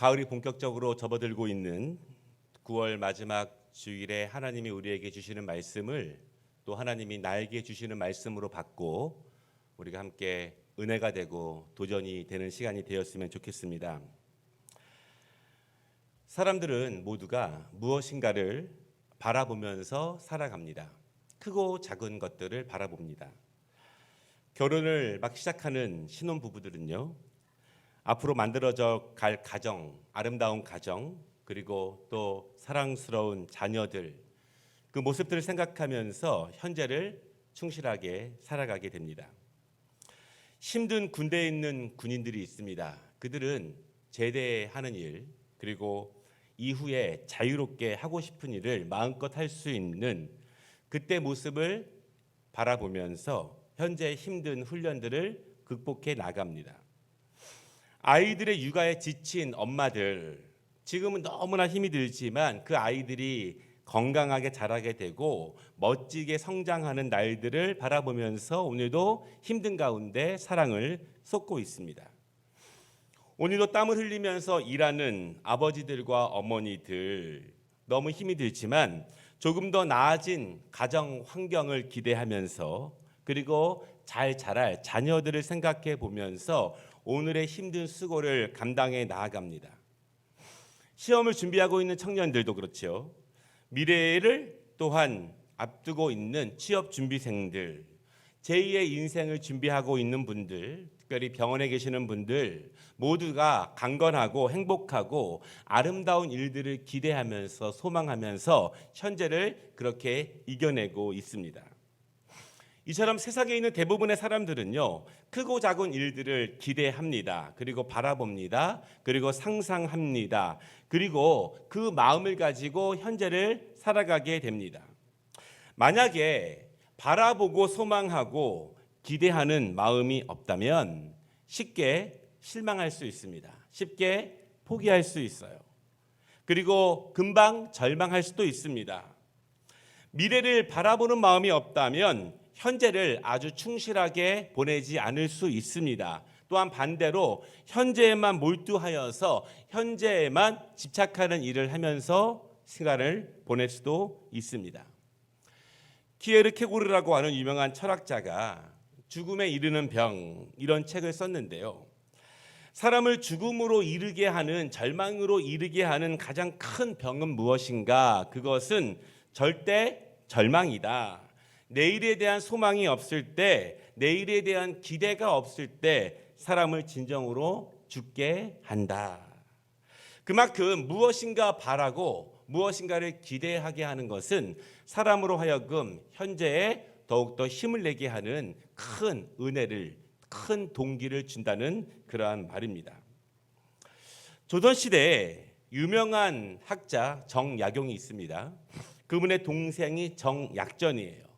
가을이 본격적으로 접어들고 있는 9월 마지막 주일에 하나님이 우리에게 주시는 말씀을 또 하나님이 나에게 주시는 말씀으로 받고 우리가 함께 은혜가 되고 도전이 되는 시간이 되었으면 좋겠습니다. 사람들은 모두가 무엇인가를 바라보면서 살아갑니다. 크고 작은 것들을 바라봅니다. 결혼을 막 시작하는 신혼부부들은요, 앞으로 만들어져 갈 가정, 아름다운 가정, 그리고 또 사랑스러운 자녀들, 그 모습들을 생각하면서 현재를 충실하게 살아가게 됩니다. 힘든 군대에 있는 군인들이 있습니다. 그들은 제대하는 일, 그리고 이후에 자유롭게 하고 싶은 일을 마음껏 할 수 있는 그때 모습을 바라보면서 현재 힘든 훈련들을 극복해 나갑니다. 아이들의 육아에 지친 엄마들, 지금은 너무나 힘이 들지만 그 아이들이 건강하게 자라게 되고 멋지게 성장하는 날들을 바라보면서 오늘도 힘든 가운데 사랑을 쏟고 있습니다. 오늘도 땀을 흘리면서 일하는 아버지들과 어머니들, 너무 힘이 들지만 조금 더 나아진 가정 환경을 기대하면서 그리고 잘 자랄 자녀들을 생각해 보면서 오늘의 힘든 수고를 감당해 나아갑니다. 시험을 준비하고 있는 청년들도 그렇죠. 미래를 또한 앞두고 있는 취업 준비생들, 제2의 인생을 준비하고 있는 분들, 특별히 병원에 계시는 분들 모두가 강건하고 행복하고 아름다운 일들을 기대하면서 소망하면서 현재를 그렇게 이겨내고 있습니다. 이처럼 세상에 있는 대부분의 사람들은요, 크고 작은 일들을 기대합니다. 그리고 바라봅니다. 그리고 상상합니다. 그리고 그 마음을 가지고 현재를 살아가게 됩니다. 만약에 바라보고 소망하고 기대하는 마음이 없다면 쉽게 실망할 수 있습니다. 쉽게 포기할 수 있어요. 그리고 금방 절망할 수도 있습니다. 미래를 바라보는 마음이 없다면 현재를 아주 충실하게 보내지 않을 수 있습니다. 또한 반대로 현재에만 몰두하여서 현재에만 집착하는 일을 하면서 시간을 보낼 수도 있습니다. 키에르케고르라고 하는 유명한 철학자가 죽음에 이르는 병, 이런 책을 썼는데요. 사람을 죽음으로 이르게 하는, 절망으로 이르게 하는 가장 큰 병은 무엇인가? 그것은 절대 절망이다. 내일에 대한 소망이 없을 때, 내일에 대한 기대가 없을 때 사람을 진정으로 죽게 한다. 그만큼 무엇인가 바라고 무엇인가를 기대하게 하는 것은 사람으로 하여금 현재에 더욱더 힘을 내게 하는 큰 은혜를, 큰 동기를 준다는 그러한 말입니다. 조선시대에 유명한 학자 정약용이 있습니다. 그분의 동생이 정약전이에요.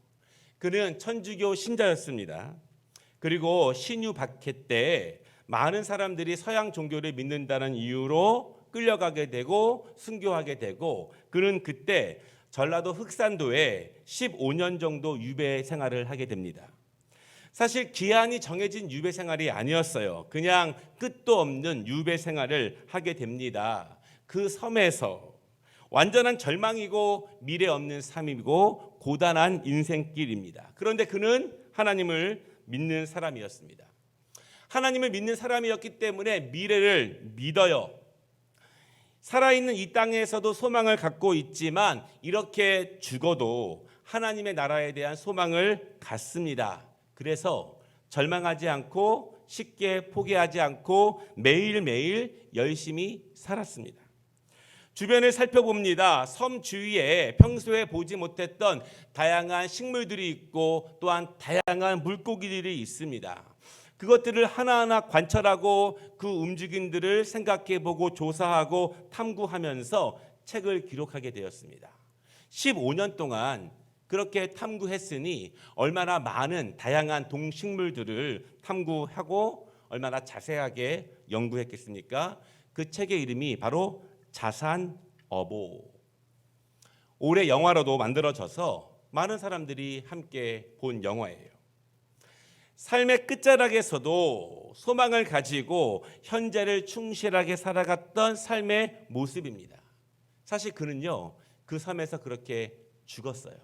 그는 천주교 신자였습니다. 그리고 신유박해 때 많은 사람들이 서양 종교를 믿는다는 이유로 끌려가게 되고 순교하게 되고 그는 그때 전라도 흑산도에 15년 정도 유배 생활을 하게 됩니다. 사실 기한이 정해진 유배 생활이 아니었어요. 그냥 끝도 없는 유배 생활을 하게 됩니다. 그 섬에서 완전한 절망이고 미래 없는 삶이고 고단한 인생길입니다. 그런데 그는 하나님을 믿는 사람이었습니다. 하나님을 믿는 사람이었기 때문에 미래를 믿어요. 살아있는 이 땅에서도 소망을 갖고 있지만 이렇게 죽어도 하나님의 나라에 대한 소망을 갖습니다. 그래서 절망하지 않고 쉽게 포기하지 않고 매일매일 열심히 살았습니다. 주변을 살펴봅니다. 섬 주위에 평소에 보지 못했던 다양한 식물들이 있고 또한 다양한 물고기들이 있습니다. 그것들을 하나하나 관찰하고 그 움직임들을 생각해보고 조사하고 탐구하면서 책을 기록하게 되었습니다. 15년 동안 그렇게 탐구했으니 얼마나 많은 다양한 동식물들을 탐구하고 얼마나 자세하게 연구했겠습니까? 그 책의 이름이 바로 자산어보. 올해 영화로도 만들어져서 많은 사람들이 함께 본 영화예요. 삶의 끝자락에서도 소망을 가지고 현재를 충실하게 살아갔던 삶의 모습입니다. 사실 그는요, 그 삶에서 그렇게 죽었어요.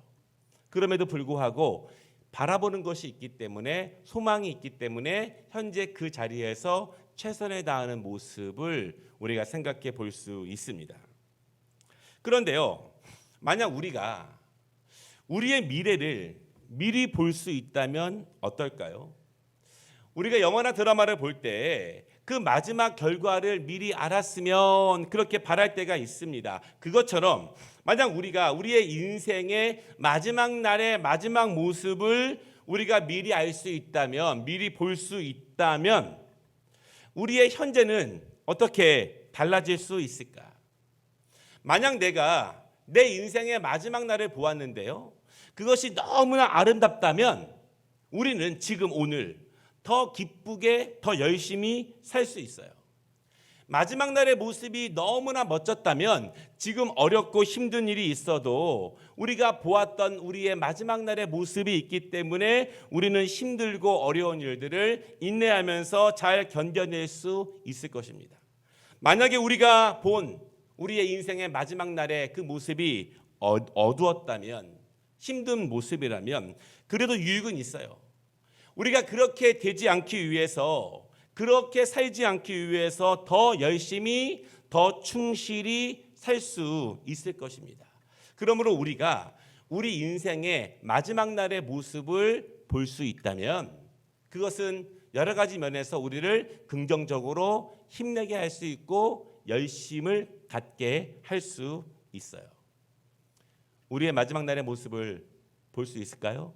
그럼에도 불구하고 바라보는 것이 있기 때문에, 소망이 있기 때문에 현재 그 자리에서 최선을 다하는 모습을 우리가 생각해 볼 수 있습니다. 그런데요, 만약 우리가 우리의 미래를 미리 볼 수 있다면 어떨까요? 우리가 영화나 드라마를 볼 때 그 마지막 결과를 미리 알았으면 그렇게 바랄 때가 있습니다. 그것처럼 만약 우리가 우리의 인생의 마지막 날의 마지막 모습을 우리가 미리 알 수 있다면, 미리 볼 수 있다면 우리의 현재는 어떻게 달라질 수 있을까? 만약 내가 내 인생의 마지막 날을 보았는데요, 그것이 너무나 아름답다면 우리는 지금 오늘 더 기쁘게 더 열심히 살 수 있어요. 마지막 날의 모습이 너무나 멋졌다면 지금 어렵고 힘든 일이 있어도 우리가 보았던 우리의 마지막 날의 모습이 있기 때문에 우리는 힘들고 어려운 일들을 인내하면서 잘 견뎌낼 수 있을 것입니다. 만약에 우리가 본 우리의 인생의 마지막 날의 그 모습이 어두웠다면, 힘든 모습이라면 그래도 유익은 있어요. 우리가 그렇게 되지 않기 위해서, 그렇게 살지 않기 위해서 더 열심히, 더 충실히 살 수 있을 것입니다. 그러므로 우리가 우리 인생의 마지막 날의 모습을 볼 수 있다면 그것은 여러 가지 면에서 우리를 긍정적으로 힘내게 할 수 있고 열심을 갖게 할 수 있어요. 우리의 마지막 날의 모습을 볼 수 있을까요?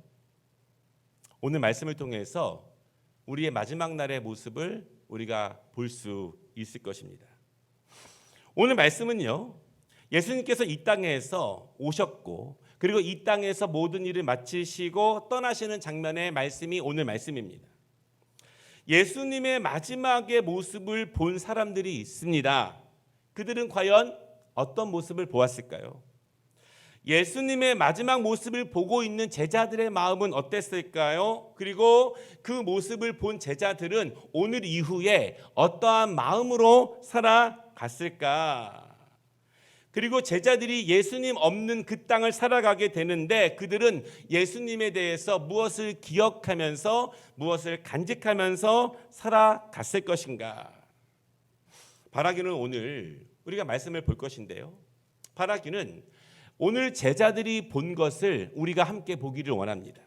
오늘 말씀을 통해서 우리의 마지막 날의 모습을 우리가 볼 수 있을 것입니다. 오늘 말씀은요, 예수님께서 이 땅에서 오셨고 그리고 이 땅에서 모든 일을 마치시고 떠나시는 장면의 말씀이 오늘 말씀입니다. 예수님의 마지막의 모습을 본 사람들이 있습니다. 그들은 과연 어떤 모습을 보았을까요? 예수님의 마지막 모습을 보고 있는 제자들의 마음은 어땠을까요? 그리고 그 모습을 본 제자들은 오늘 이후에 어떠한 마음으로 살아갔을까? 그리고 제자들이 예수님 없는 그 땅을 살아가게 되는데 그들은 예수님에 대해서 무엇을 기억하면서 무엇을 간직하면서 살아갔을 것인가? 바라기는 오늘 우리가 말씀을 볼 것인데요, 바라기는 오늘 제자들이 본 것을 우리가 함께 보기를 원합니다.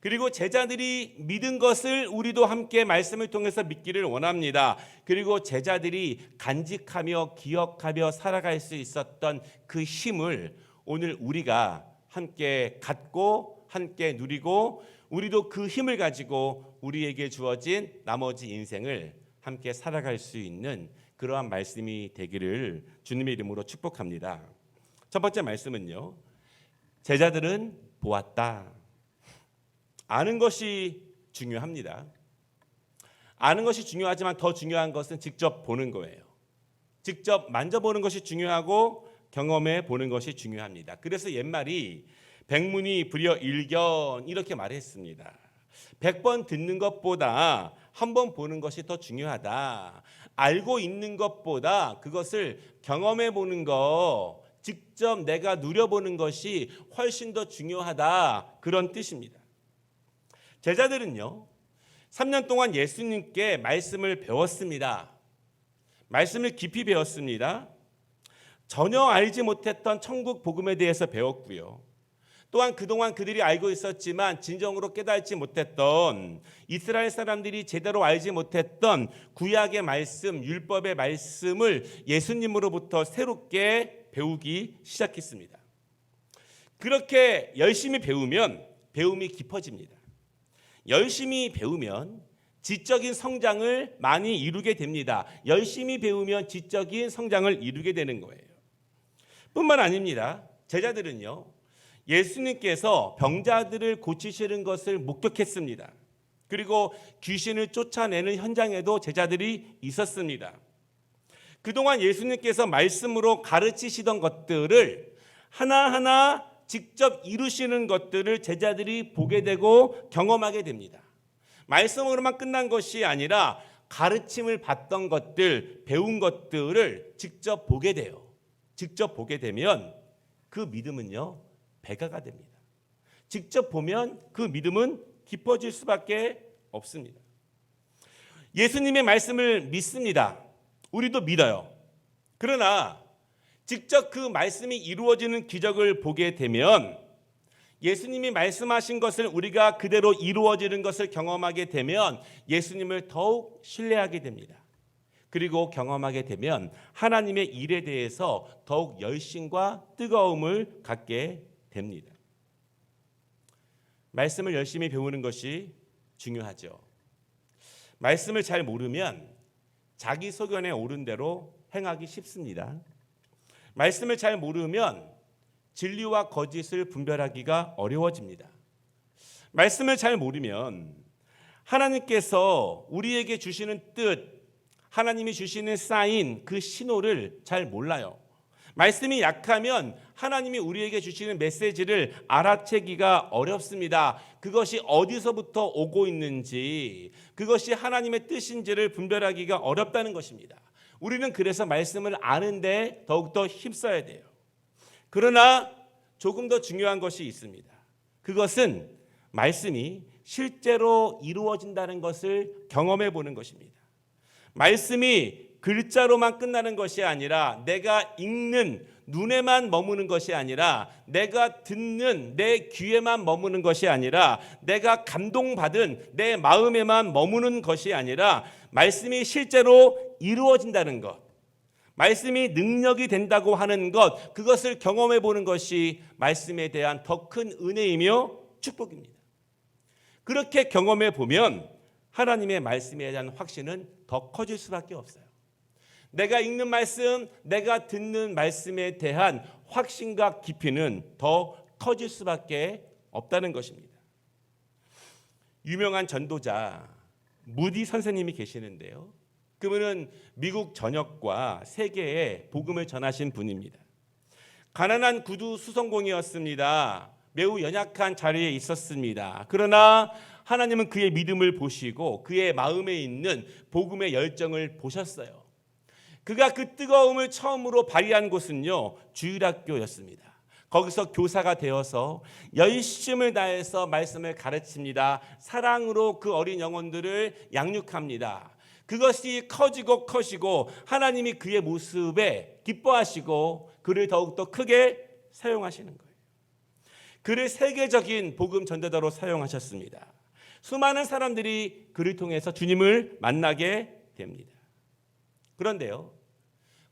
그리고 제자들이 믿은 것을 우리도 함께 말씀을 통해서 믿기를 원합니다. 그리고 제자들이 간직하며 기억하며 살아갈 수 있었던 그 힘을 오늘 우리가 함께 갖고 함께 누리고 우리도 그 힘을 가지고 우리에게 주어진 나머지 인생을 함께 살아갈 수 있는 그러한 말씀이 되기를 주님의 이름으로 축복합니다. 첫 번째 말씀은요, 제자들은 보았다. 아는 것이 중요합니다. 아는 것이 중요하지만 더 중요한 것은 직접 보는 거예요. 직접 만져보는 것이 중요하고 경험해 보는 것이 중요합니다. 그래서 옛말이 백문이 불여일견 이렇게 말했습니다. 100번 듣는 것보다 한 번 보는 것이 더 중요하다. 알고 있는 것보다 그것을 경험해 보는 것, 직접 내가 누려보는 것이 훨씬 더 중요하다. 그런 뜻입니다. 제자들은요, 3년 동안 예수님께 말씀을 배웠습니다. 말씀을 깊이 배웠습니다. 전혀 알지 못했던 천국 복음에 대해서 배웠고요. 또한 그동안 그들이 알고 있었지만 진정으로 깨닫지 못했던, 이스라엘 사람들이 제대로 알지 못했던 구약의 말씀, 율법의 말씀을 예수님으로부터 새롭게 배우기 시작했습니다. 그렇게 열심히 배우면 배움이 깊어집니다. 열심히 배우면 지적인 성장을 많이 이루게 됩니다. 열심히 배우면 지적인 성장을 이루게 되는 거예요. 뿐만 아닙니다. 제자들은요, 예수님께서 병자들을 고치시는 것을 목격했습니다. 그리고 귀신을 쫓아내는 현장에도 제자들이 있었습니다. 그동안 예수님께서 말씀으로 가르치시던 것들을 하나하나 직접 이루시는 것들을 제자들이 보게 되고 경험하게 됩니다. 말씀으로만 끝난 것이 아니라 가르침을 받던 것들, 배운 것들을 직접 보게 돼요. 직접 보게 되면 그 믿음은요, 배가가 됩니다. 직접 보면 그 믿음은 깊어질 수밖에 없습니다. 예수님의 말씀을 믿습니다. 우리도 믿어요. 그러나 직접 그 말씀이 이루어지는 기적을 보게 되면, 예수님이 말씀하신 것을 우리가 그대로 이루어지는 것을 경험하게 되면 예수님을 더욱 신뢰하게 됩니다. 그리고 경험하게 되면 하나님의 일에 대해서 더욱 열심과 뜨거움을 갖게 됩니다. 말씀을 열심히 배우는 것이 중요하죠. 말씀을 잘 모르면 자기 소견에 오른 대로 행하기 쉽습니다. 말씀을 잘 모르면 진리와 거짓을 분별하기가 어려워집니다. 말씀을 잘 모르면 하나님께서 우리에게 주시는 뜻, 하나님이 주시는 사인, 그 신호를 잘 몰라요. 말씀이 약하면 하나님이 우리에게 주시는 메시지를 알아채기가 어렵습니다. 그것이 어디서부터 오고 있는지, 그것이 하나님의 뜻인지를 분별하기가 어렵다는 것입니다. 우리는 그래서 말씀을 아는데 더욱더 힘써야 돼요. 그러나 조금 더 중요한 것이 있습니다. 그것은 말씀이 실제로 이루어진다는 것을 경험해 보는 것입니다. 말씀이 글자로만 끝나는 것이 아니라, 내가 읽는 눈에만 머무는 것이 아니라, 내가 듣는 내 귀에만 머무는 것이 아니라, 내가 감동받은 내 마음에만 머무는 것이 아니라, 말씀이 실제로 이루어진다는 것, 말씀이 능력이 된다고 하는 것, 그것을 경험해 보는 것이 말씀에 대한 더 큰 은혜이며 축복입니다. 그렇게 경험해 보면 하나님의 말씀에 대한 확신은 더 커질 수밖에 없어요. 내가 읽는 말씀, 내가 듣는 말씀에 대한 확신과 깊이는 더 커질 수밖에 없다는 것입니다. 유명한 전도자 무디 선생님이 계시는데요. 그분은 미국 전역과 세계에 복음을 전하신 분입니다. 가난한 구두 수송공이었습니다. 매우 연약한 자리에 있었습니다. 그러나 하나님은 그의 믿음을 보시고 그의 마음에 있는 복음의 열정을 보셨어요. 그가 그 뜨거움을 처음으로 발휘한 곳은요, 주일학교였습니다. 거기서 교사가 되어서 열심을 다해서 말씀을 가르칩니다. 사랑으로 그 어린 영혼들을 양육합니다. 그것이 커지고 하나님이 그의 모습에 기뻐하시고 그를 더욱더 크게 사용하시는 거예요. 그를 세계적인 복음 전도자로 사용하셨습니다. 수많은 사람들이 그를 통해서 주님을 만나게 됩니다. 그런데요,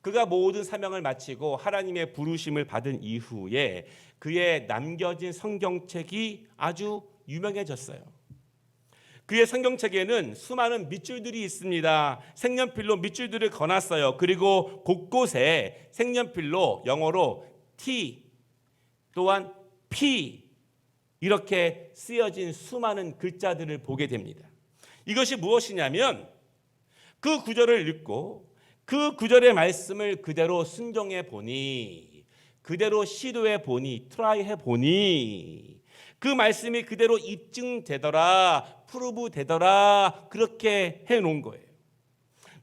그가 모든 사명을 마치고 하나님의 부르심을 받은 이후에 그의 남겨진 성경책이 아주 유명해졌어요. 그의 성경책에는 수많은 밑줄들이 있습니다. 색연필로 밑줄들을 그어놨어요. 그리고 곳곳에 색연필로 영어로 T 또한 P 이렇게 쓰여진 수많은 글자들을 보게 됩니다. 이것이 무엇이냐면, 그 구절을 읽고 그 구절의 말씀을 그대로 순종해 보니, 그대로 시도해 보니, 트라이 해 보니 그 말씀이 그대로 입증되더라, 프루브 되더라, 그렇게 해놓은 거예요.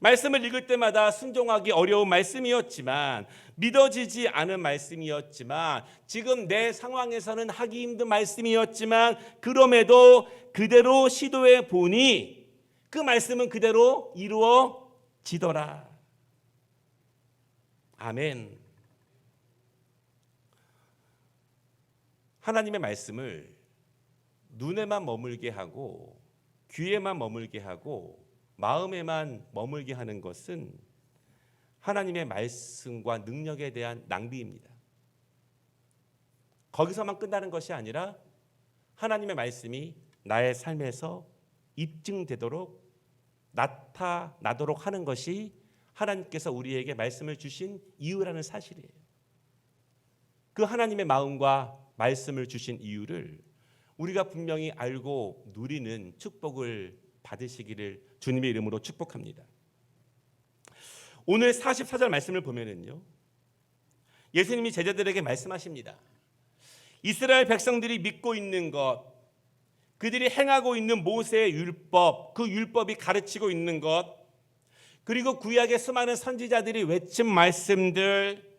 말씀을 읽을 때마다 순종하기 어려운 말씀이었지만, 믿어지지 않은 말씀이었지만, 지금 내 상황에서는 하기 힘든 말씀이었지만, 그럼에도 그대로 시도해 보니 그 말씀은 그대로 이루어지더라. 아멘. 하나님의 말씀을 눈에만 머물게 하고 귀에만 머물게 하고 마음에만 머물게 하는 것은 하나님의 말씀과 능력에 대한 낭비입니다. 거기서만 끝나는 것이 아니라 하나님의 말씀이 나의 삶에서 입증되도록 나타나도록 하는 것이 하나님께서 우리에게 말씀을 주신 이유라는 사실이에요. 그 하나님의 마음과 말씀을 주신 이유를 우리가 분명히 알고 누리는 축복을 받으시기를 주님의 이름으로 축복합니다. 오늘 44절 말씀을 보면은요, 예수님이 제자들에게 말씀하십니다. 이스라엘 백성들이 믿고 있는 것, 그들이 행하고 있는 모세의 율법, 그 율법이 가르치고 있는 것, 그리고 구약의 수많은 선지자들이 외친 말씀들,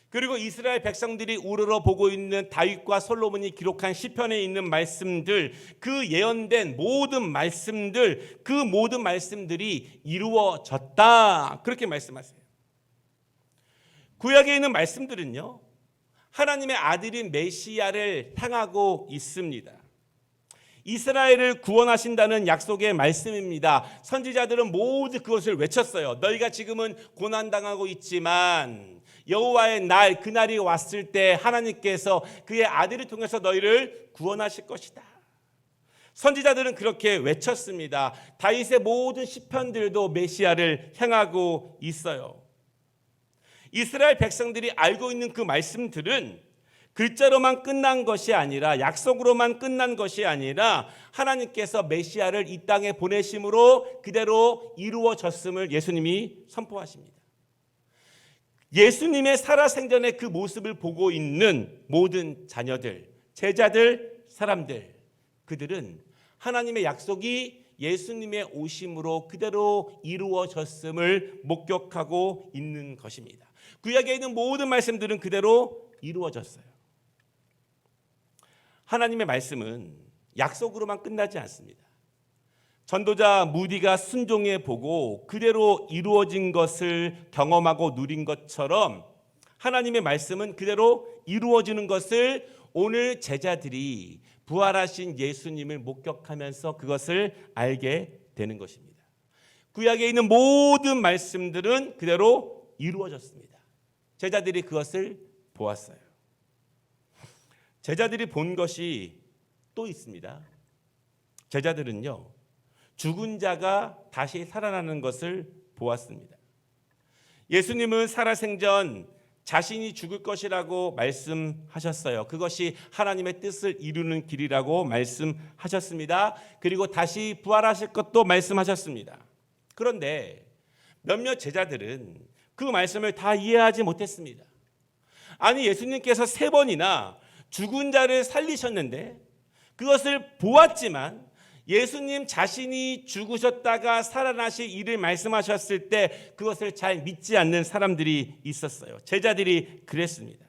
그리고 이스라엘 백성들이 우러러 보고 있는 다윗과 솔로몬이 기록한 시편에 있는 말씀들, 그 예언된 모든 말씀들, 그 모든 말씀들이 이루어졌다. 그렇게 말씀하세요. 구약에 있는 말씀들은요, 하나님의 아들인 메시아를 향하고 있습니다. 이스라엘을 구원하신다는 약속의 말씀입니다. 선지자들은 모두 그것을 외쳤어요. 너희가 지금은 고난당하고 있지만 여호와의 날, 그날이 왔을 때 하나님께서 그의 아들을 통해서 너희를 구원하실 것이다. 선지자들은 그렇게 외쳤습니다. 다윗의 모든 시편들도 메시아를 향하고 있어요. 이스라엘 백성들이 알고 있는 그 말씀들은 글자로만 끝난 것이 아니라, 약속으로만 끝난 것이 아니라 하나님께서 메시아를 이 땅에 보내심으로 그대로 이루어졌음을 예수님이 선포하십니다. 예수님의 살아생전의 그 모습을 보고 있는 모든 자녀들, 제자들, 사람들, 그들은 하나님의 약속이 예수님의 오심으로 그대로 이루어졌음을 목격하고 있는 것입니다. 구약에 있는 모든 말씀들은 그대로 이루어졌어요. 하나님의 말씀은 약속으로만 끝나지 않습니다. 전도자 무디가 순종해 보고 그대로 이루어진 것을 경험하고 누린 것처럼 하나님의 말씀은 그대로 이루어지는 것을 오늘 제자들이 부활하신 예수님을 목격하면서 그것을 알게 되는 것입니다. 구약에 있는 모든 말씀들은 그대로 이루어졌습니다. 제자들이 그것을 보았어요. 제자들이 본 것이 또 있습니다. 제자들은요, 죽은 자가 다시 살아나는 것을 보았습니다. 예수님은 살아생전 자신이 죽을 것이라고 말씀하셨어요. 그것이 하나님의 뜻을 이루는 길이라고 말씀하셨습니다. 그리고 다시 부활하실 것도 말씀하셨습니다. 그런데 몇몇 제자들은 그 말씀을 다 이해하지 못했습니다. 아니, 예수님께서 3번이나 죽은 자를 살리셨는데 그것을 보았지만 예수님 자신이 죽으셨다가 살아나실 일을 말씀하셨을 때 그것을 잘 믿지 않는 사람들이 있었어요. 제자들이 그랬습니다.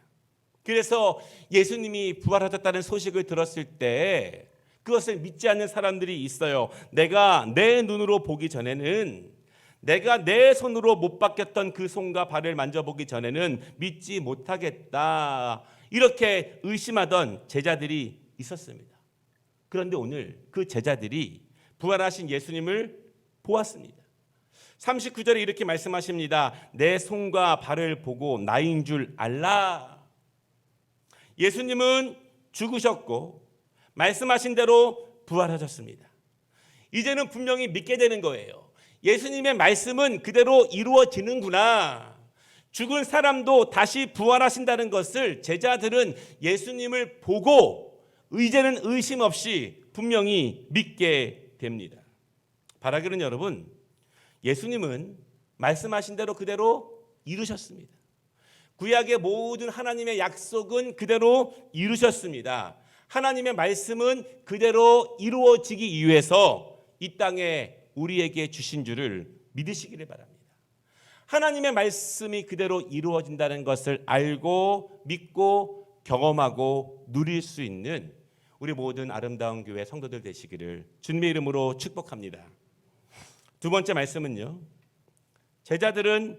그래서 예수님이 부활하셨다는 소식을 들었을 때 그것을 믿지 않는 사람들이 있어요. 내가 내 눈으로 보기 전에는, 내가 내 손으로 못 박혔던 그 손과 발을 만져보기 전에는 믿지 못하겠다. 이렇게 의심하던 제자들이 있었습니다. 그런데 오늘 그 제자들이 부활하신 예수님을 보았습니다. 39절에 이렇게 말씀하십니다. 내 손과 발을 보고 나인 줄 알라. 예수님은 죽으셨고 말씀하신 대로 부활하셨습니다. 이제는 분명히 믿게 되는 거예요. 예수님의 말씀은 그대로 이루어지는구나. 죽은 사람도 다시 부활하신다는 것을 제자들은 예수님을 보고 이제는 의심 없이 분명히 믿게 됩니다. 바라기는 여러분, 예수님은 말씀하신 대로 그대로 이루셨습니다. 구약의 모든 하나님의 약속은 그대로 이루셨습니다. 하나님의 말씀은 그대로 이루어지기 위해서 이 땅에 우리에게 주신 줄을 믿으시기를 바랍니다. 하나님의 말씀이 그대로 이루어진다는 것을 알고 믿고 경험하고 누릴 수 있는 우리 모든 아름다운 교회 성도들 되시기를 주님의 이름으로 축복합니다. 두 번째 말씀은요, 제자들은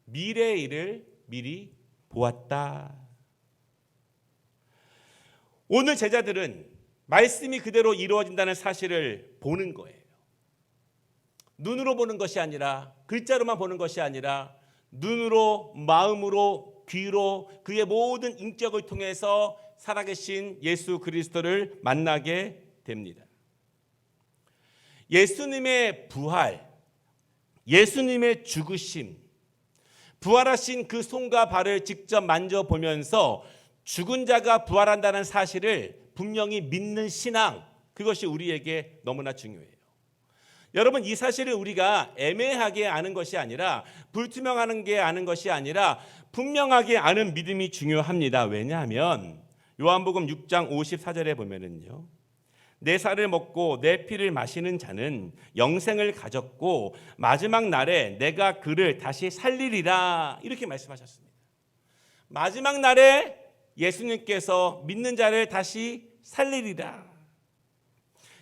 미래의 일을 미리 보았다. 오늘 제자들은 말씀이 그대로 이루어진다는 사실을 보는 거예요. 눈으로 보는 것이 아니라, 글자로만 보는 것이 아니라 눈으로, 마음으로, 귀로 그의 모든 인격을 통해서 살아계신 예수 그리스도를 만나게 됩니다. 예수님의 부활, 예수님의 죽으심, 부활하신 그 손과 발을 직접 만져보면서 죽은 자가 부활한다는 사실을 분명히 믿는 신앙, 그것이 우리에게 너무나 중요해요. 여러분, 이 사실을 우리가 애매하게 아는 것이 아니라, 불투명한 게 아는 것이 아니라 분명하게 아는 믿음이 중요합니다. 왜냐하면 요한복음 6장 54절에 보면은요, 내 살을 먹고 내 피를 마시는 자는 영생을 가졌고 마지막 날에 내가 그를 다시 살리리라. 이렇게 말씀하셨습니다. 마지막 날에 예수님께서 믿는 자를 다시 살리리라.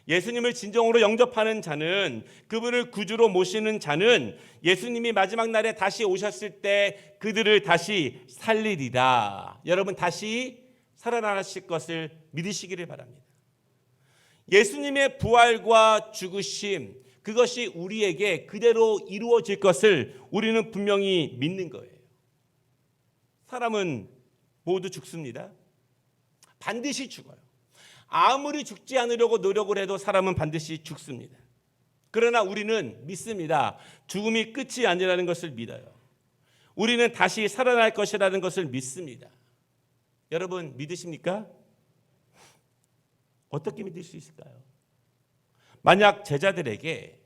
예수님을 진정으로 영접하는 자는, 그분을 구주로 모시는 자는 예수님이 마지막 날에 다시 오셨을 때 그들을 다시 살리리라. 여러분, 다시 살아나실 것을 믿으시기를 바랍니다. 예수님의 부활과 죽으심, 그것이 우리에게 그대로 이루어질 것을 우리는 분명히 믿는 거예요. 사람은 모두 죽습니다. 반드시 죽어요. 아무리 죽지 않으려고 노력을 해도 사람은 반드시 죽습니다. 그러나 우리는 믿습니다. 죽음이 끝이 아니라는 것을 믿어요. 우리는 다시 살아날 것이라는 것을 믿습니다. 여러분, 믿으십니까? 어떻게 믿을 수 있을까요? 만약 제자들에게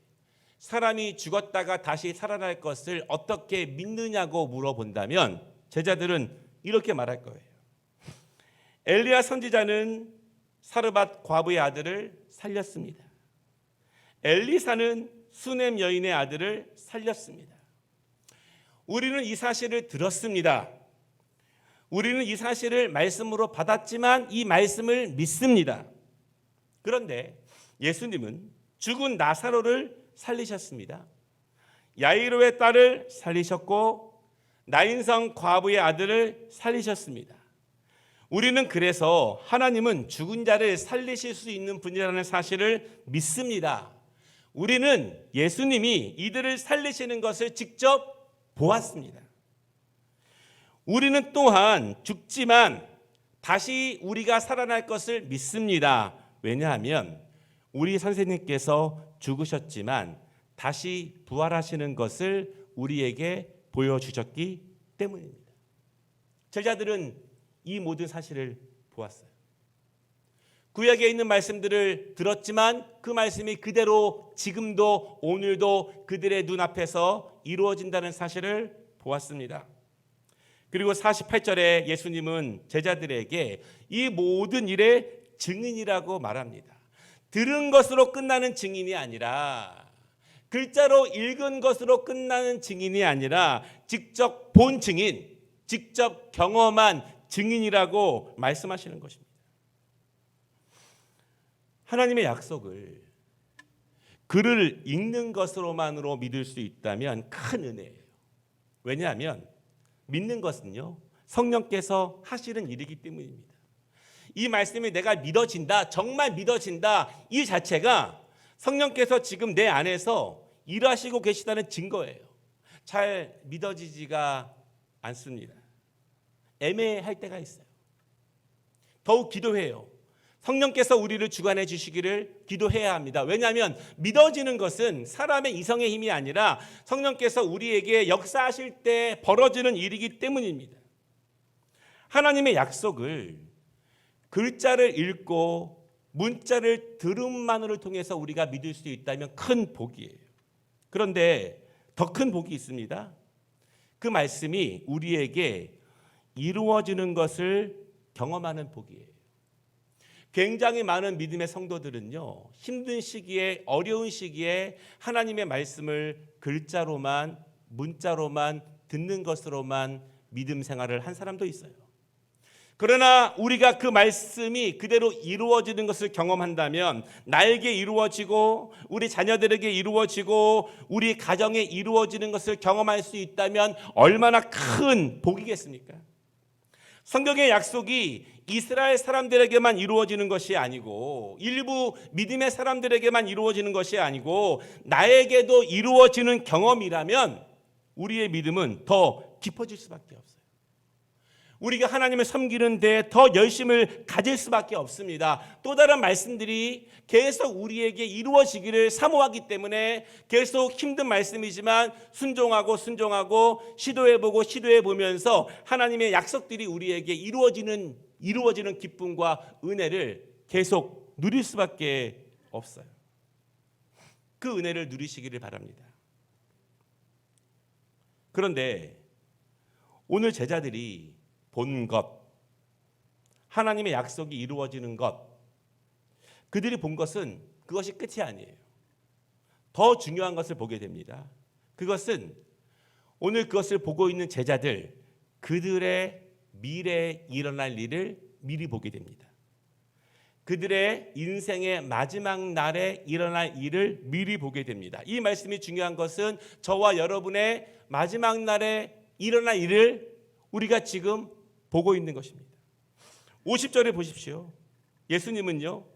사람이 죽었다가 다시 살아날 것을 어떻게 믿느냐고 물어본다면 제자들은 이렇게 말할 거예요. 엘리야 선지자는 사르밧 과부의 아들을 살렸습니다. 엘리사는 수넴 여인의 아들을 살렸습니다. 우리는 이 사실을 들었습니다. 우리는 이 사실을 말씀으로 받았지만 이 말씀을 믿습니다. 그런데 예수님은 죽은 나사로를 살리셨습니다. 야이로의 딸을 살리셨고 나인성 과부의 아들을 살리셨습니다. 우리는 그래서 하나님은 죽은 자를 살리실 수 있는 분이라는 사실을 믿습니다. 우리는 예수님이 이들을 살리시는 것을 직접 보았습니다. 우리는 또한 죽지만 다시 우리가 살아날 것을 믿습니다. 왜냐하면 우리 선생님께서 죽으셨지만 다시 부활하시는 것을 우리에게 보여주셨기 때문입니다. 제자들은 이 모든 사실을 보았어요. 구약에 있는 말씀들을 들었지만 그 말씀이 그대로 지금도 오늘도 그들의 눈앞에서 이루어진다는 사실을 보았습니다. 그리고 48절에 예수님은 제자들에게 이 모든 일의 증인이라고 말합니다. 들은 것으로 끝나는 증인이 아니라, 글자로 읽은 것으로 끝나는 증인이 아니라 직접 본 증인, 직접 경험한 증인이라고 말씀하시는 것입니다. 하나님의 약속을 글을 읽는 것으로만으로 믿을 수 있다면 큰 은혜예요. 왜냐하면 믿는 것은요, 성령께서 하시는 일이기 때문입니다. 이 말씀이 내가 믿어진다, 정말 믿어진다, 이 자체가 성령께서 지금 내 안에서 일하시고 계시다는 증거예요. 잘 믿어지지가 않습니다. 애매할 때가 있어요. 더욱 기도해요. 성령께서 우리를 주관해 주시기를 기도해야 합니다. 왜냐하면 믿어지는 것은 사람의 이성의 힘이 아니라 성령께서 우리에게 역사하실 때 벌어지는 일이기 때문입니다. 하나님의 약속을 글자를 읽고 문자를 들음만을 통해서 우리가 믿을 수 있다면 큰 복이에요. 그런데 더 큰 복이 있습니다. 그 말씀이 우리에게 이루어지는 것을 경험하는 복이에요. 굉장히 많은 믿음의 성도들은요, 힘든 시기에, 어려운 시기에 하나님의 말씀을 글자로만, 문자로만 듣는 것으로만 믿음 생활을 한 사람도 있어요. 그러나 우리가 그 말씀이 그대로 이루어지는 것을 경험한다면, 나에게 이루어지고 우리 자녀들에게 이루어지고 우리 가정에 이루어지는 것을 경험할 수 있다면 얼마나 큰 복이겠습니까? 성경의 약속이 이스라엘 사람들에게만 이루어지는 것이 아니고, 일부 믿음의 사람들에게만 이루어지는 것이 아니고 나에게도 이루어지는 경험이라면 우리의 믿음은 더 깊어질 수밖에 없어요. 우리가 하나님을 섬기는 데 더 열심을 가질 수밖에 없습니다. 또 다른 말씀들이 계속 우리에게 이루어지기를 사모하기 때문에 계속 힘든 말씀이지만 순종하고 시도해보고 시도해보면서 하나님의 약속들이 우리에게 이루어지는 기쁨과 은혜를 계속 누릴 수밖에 없어요. 그 은혜를 누리시기를 바랍니다. 그런데 오늘 제자들이 본 것, 하나님의 약속이 이루어지는 것, 그들이 본 것은 그것이 끝이 아니에요. 더 중요한 것을 보게 됩니다. 그것은 오늘 그것을 보고 있는 제자들, 그들의 미래에 일어날 일을 미리 보게 됩니다. 그들의 인생의 마지막 날에 일어날 일을 미리 보게 됩니다. 이 말씀이 중요한 것은 저와 여러분의 마지막 날에 일어날 일을 우리가 지금 보고 있는 것입니다. 50절에 보십시오. 예수님은요,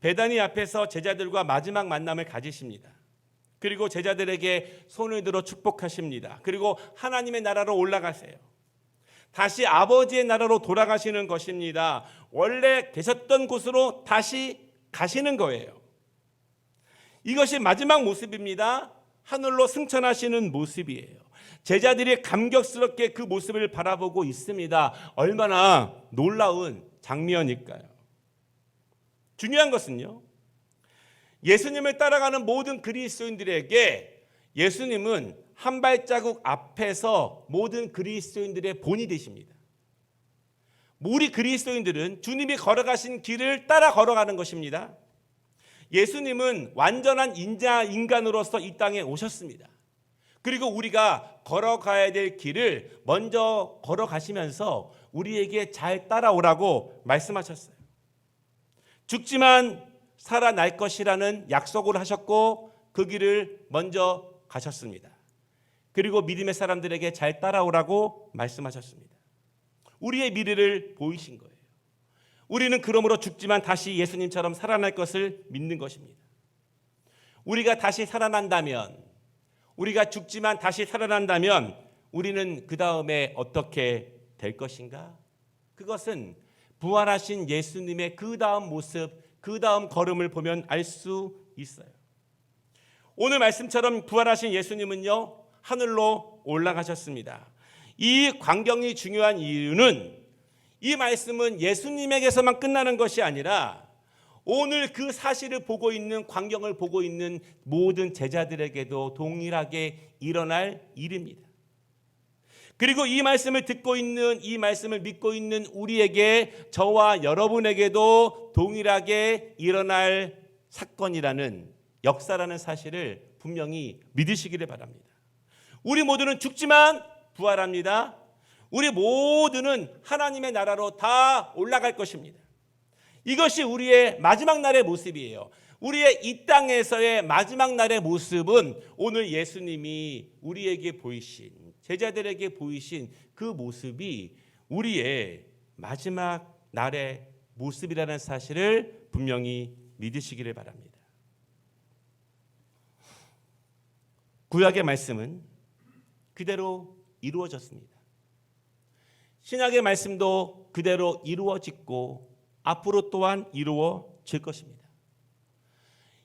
베다니 앞에서 제자들과 마지막 만남을 가지십니다. 그리고 제자들에게 손을 들어 축복하십니다. 그리고 하나님의 나라로 올라가세요. 다시 아버지의 나라로 돌아가시는 것입니다. 원래 계셨던 곳으로 다시 가시는 거예요. 이것이 마지막 모습입니다. 하늘로 승천하시는 모습이에요. 제자들이 감격스럽게 그 모습을 바라보고 있습니다. 얼마나 놀라운 장면일까요? 중요한 것은요, 예수님을 따라가는 모든 그리스도인들에게 예수님은 한 발자국 앞에서 모든 그리스도인들의 본이 되십니다. 우리 그리스도인들은 주님이 걸어가신 길을 따라 걸어가는 것입니다. 예수님은 완전한 인간으로서 이 땅에 오셨습니다. 그리고 우리가 걸어가야 될 길을 먼저 걸어가시면서 우리에게 잘 따라오라고 말씀하셨어요. 죽지만 살아날 것이라는 약속을 하셨고 그 길을 먼저 가셨습니다. 그리고 믿음의 사람들에게 잘 따라오라고 말씀하셨습니다. 우리의 미래를 보이신 거예요. 우리는 그러므로 죽지만 다시 예수님처럼 살아날 것을 믿는 것입니다. 우리가 다시 살아난다면, 우리가 죽지만 다시 살아난다면 우리는 그 다음에 어떻게 될 것인가? 그것은 부활하신 예수님의 그 다음 모습, 그 다음 걸음을 보면 알 수 있어요. 오늘 말씀처럼 부활하신 예수님은요, 하늘로 올라가셨습니다. 이 광경이 중요한 이유는 이 말씀은 예수님에게서만 끝나는 것이 아니라 오늘 그 사실을 보고 있는, 광경을 보고 있는 모든 제자들에게도 동일하게 일어날 일입니다. 그리고 이 말씀을 듣고 있는, 이 말씀을 믿고 있는 우리에게, 저와 여러분에게도 동일하게 일어날 사건이라는, 역사라는 사실을 분명히 믿으시기를 바랍니다. 우리 모두는 죽지만 부활합니다. 우리 모두는 하나님의 나라로 다 올라갈 것입니다. 이것이 우리의 마지막 날의 모습이에요. 우리의 이 땅에서의 마지막 날의 모습은 오늘 예수님이 우리에게 보이신, 제자들에게 보이신 그 모습이 우리의 마지막 날의 모습이라는 사실을 분명히 믿으시기를 바랍니다. 구약의 말씀은 그대로 이루어졌습니다. 신약의 말씀도 그대로 이루어지고 앞으로 또한 이루어질 것입니다.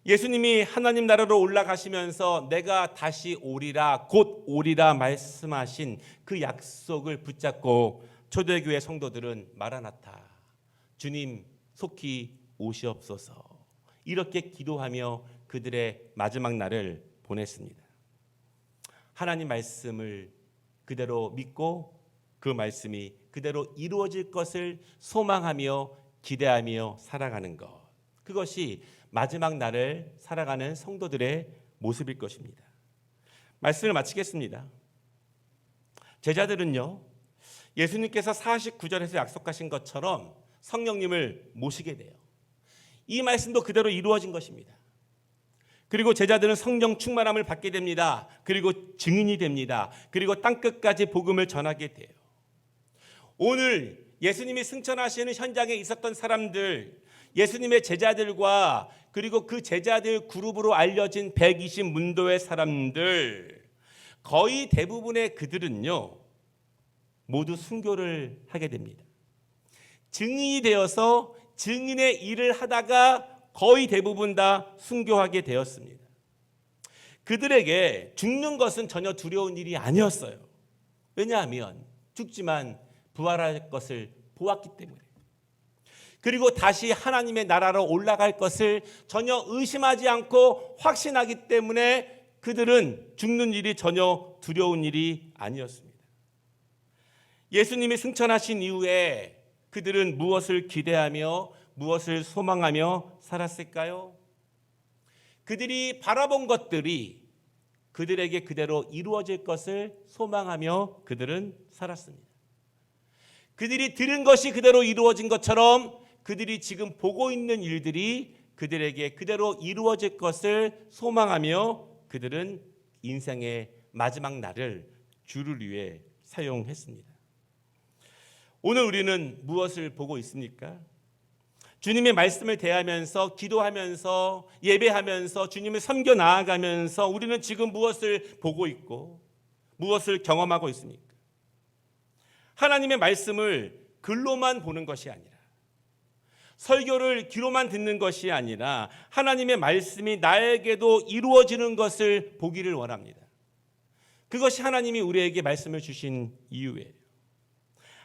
예수님이 하나님 나라로 올라가시면서 내가 다시 오리라, 곧 오리라 말씀하신 그 약속을 붙잡고 초대교회 성도들은 마라나타, 주님 속히 오시옵소서, 이렇게 기도하며 그들의 마지막 날을 보냈습니다. 하나님 말씀을 그대로 믿고 그 말씀이 그대로 이루어질 것을 소망하며 기대하며 살아가는 것, 그것이 마지막 날을 살아가는 성도들의 모습일 것입니다. 말씀을 마치겠습니다. 제자들은요, 예수님께서 49절에서 약속하신 것처럼 성령님을 모시게 돼요. 이 말씀도 그대로 이루어진 것입니다. 그리고 제자들은 성령 충만함을 받게 됩니다. 그리고 증인이 됩니다. 그리고 땅끝까지 복음을 전하게 돼요. 오늘 예수님이 승천하시는 현장에 있었던 사람들, 예수님의 제자들과 그리고 그 제자들 그룹으로 알려진 120 문도의 사람들, 거의 대부분의 그들은요, 모두 순교를 하게 됩니다. 증인이 되어서 증인의 일을 하다가 거의 대부분 다 순교하게 되었습니다. 그들에게 죽는 것은 전혀 두려운 일이 아니었어요. 왜냐하면 죽지만 부활할 것을 보았기 때문에. 그리고 다시 하나님의 나라로 올라갈 것을 전혀 의심하지 않고 확신하기 때문에 그들은 죽는 일이 전혀 두려운 일이 아니었습니다. 예수님이 승천하신 이후에 그들은 무엇을 기대하며 무엇을 소망하며 살았을까요? 그들이 바라본 것들이 그들에게 그대로 이루어질 것을 소망하며 그들은 살았습니다. 그들이 들은 것이 그대로 이루어진 것처럼 그들이 지금 보고 있는 일들이 그들에게 그대로 이루어질 것을 소망하며 그들은 인생의 마지막 날을 주를 위해 사용했습니다. 오늘 우리는 무엇을 보고 있습니까? 주님의 말씀을 대하면서 기도하면서 예배하면서 주님을 섬겨 나아가면서 우리는 지금 무엇을 보고 있고 무엇을 경험하고 있습니까? 하나님의 말씀을 글로만 보는 것이 아니라 설교를 귀로만 듣는 것이 아니라 하나님의 말씀이 나에게도 이루어지는 것을 보기를 원합니다. 그것이 하나님이 우리에게 말씀을 주신 이유예요.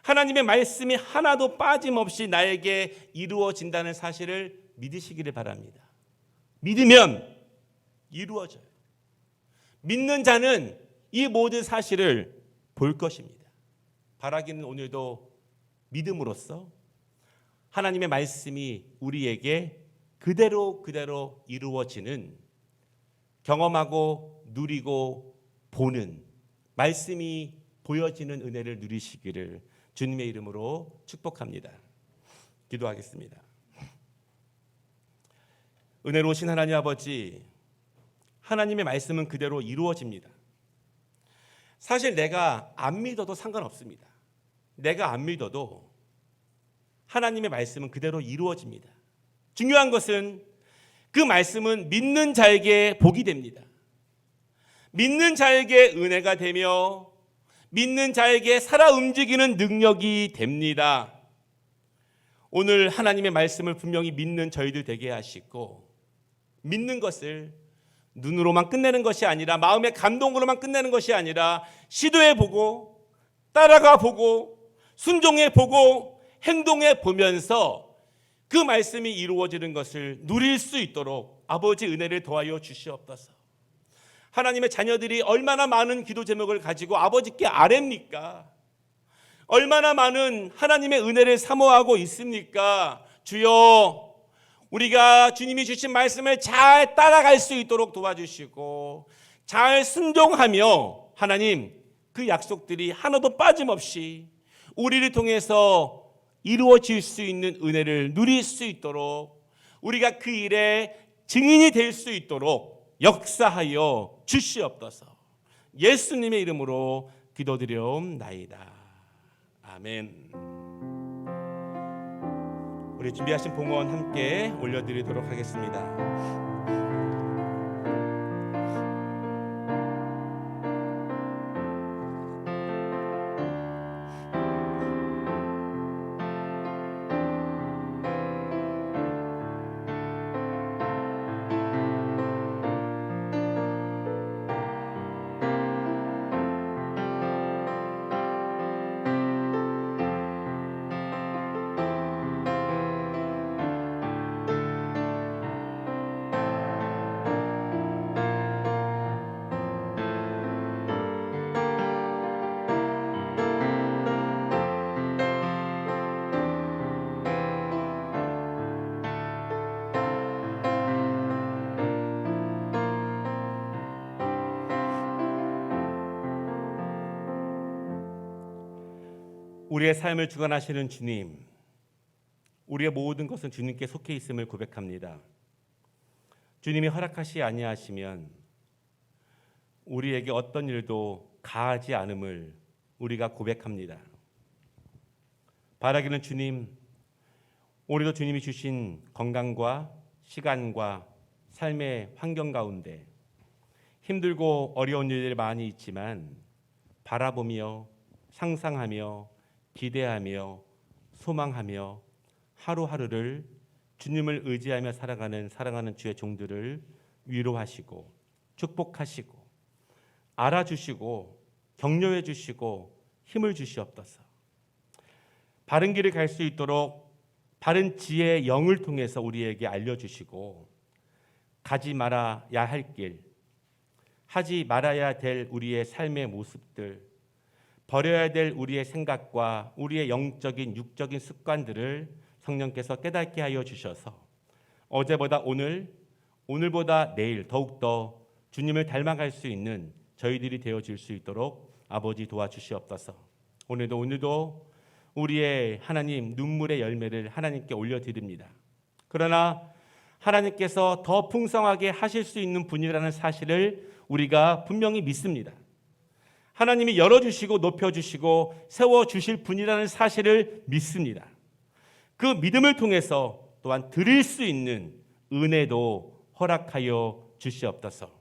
하나님의 말씀이 하나도 빠짐없이 나에게 이루어진다는 사실을 믿으시기를 바랍니다. 믿으면 이루어져요. 믿는 자는 이 모든 사실을 볼 것입니다. 바라기는 오늘도 믿음으로써 하나님의 말씀이 우리에게 그대로 이루어지는 경험하고 누리고 보는 말씀이 보여지는 은혜를 누리시기를 주님의 이름으로 축복합니다. 기도하겠습니다. 은혜로우신 하나님 아버지, 하나님의 말씀은 그대로 이루어집니다. 사실 내가 안 믿어도 상관없습니다. 내가 안 믿어도 하나님의 말씀은 그대로 이루어집니다. 중요한 것은 그 말씀은 믿는 자에게 복이 됩니다. 믿는 자에게 은혜가 되며 믿는 자에게 살아 움직이는 능력이 됩니다. 오늘 하나님의 말씀을 분명히 믿는 저희들 되게 하시고 믿는 것을 눈으로만 끝내는 것이 아니라 마음의 감동으로만 끝내는 것이 아니라 시도해보고 따라가보고 순종해보고 행동해보면서 그 말씀이 이루어지는 것을 누릴 수 있도록 아버지 은혜를 더하여 주시옵소서. 하나님의 자녀들이 얼마나 많은 기도 제목을 가지고 아버지께 아뢰입니까? 얼마나 많은 하나님의 은혜를 사모하고 있습니까? 주여, 우리가 주님이 주신 말씀을 잘 따라갈 수 있도록 도와주시고 잘 순종하며 하나님 그 약속들이 하나도 빠짐없이 우리를 통해서 이루어질 수 있는 은혜를 누릴 수 있도록 우리가 그 일에 증인이 될 수 있도록 역사하여 주시옵소서. 예수님의 이름으로 기도드려옵나이다. 아멘. 우리 준비하신 봉헌 함께 올려드리도록 하겠습니다. 우리의 삶을 주관하시는 주님, 우리의 모든 것은 주님께 속해 있음을 고백합니다. 주님이 허락하시 아니하시면 우리에게 어떤 일도 가하지 않음을 우리가 고백합니다. 바라기는 주님, 우리도 주님이 주신 건강과 시간과 삶의 환경 가운데 힘들고 어려운 일들이 많이 있지만 바라보며 상상하며 기대하며 소망하며 하루하루를 주님을 의지하며 살아가는 사랑하는 주의 종들을 위로하시고 축복하시고 알아주시고 격려해 주시고 힘을 주시옵소서. 바른 길을 갈 수 있도록 바른 지혜의 영을 통해서 우리에게 알려주시고 가지 말아야 할 길, 하지 말아야 될 우리의 삶의 모습들, 버려야 될 우리의 생각과 우리의 영적인 육적인 습관들을 성령께서 깨닫게 하여 주셔서 어제보다 오늘, 오늘보다 내일 더욱더 주님을 닮아갈 수 있는 저희들이 되어질 수 있도록 아버지 도와주시옵소서. 오늘도 우리의 하나님 눈물의 열매를 하나님께 올려드립니다. 그러나 하나님께서 더 풍성하게 하실 수 있는 분이라는 사실을 우리가 분명히 믿습니다. 하나님이 열어주시고 높여주시고 세워주실 분이라는 사실을 믿습니다. 그 믿음을 통해서 또한 드릴 수 있는 은혜도 허락하여 주시옵소서.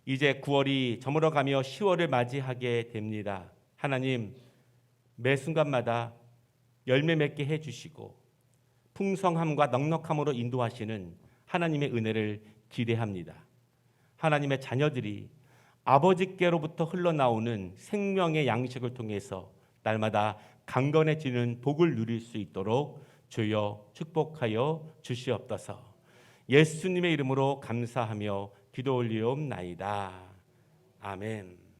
이제 9월이 저물어가며 10월을 맞이하게 됩니다. 하나님, 매 순간마다 열매 맺게 해주시고 풍성함과 넉넉함으로 인도하시는 하나님의 은혜를 기대합니다. 하나님의 자녀들이 아버지께로부터 흘러나오는 생명의 양식을 통해서 날마다 강건해지는 복을 누릴 수 있도록 주여 축복하여 주시옵소서. 예수님의 이름으로 감사하며 기도 올리옵나이다. 아멘.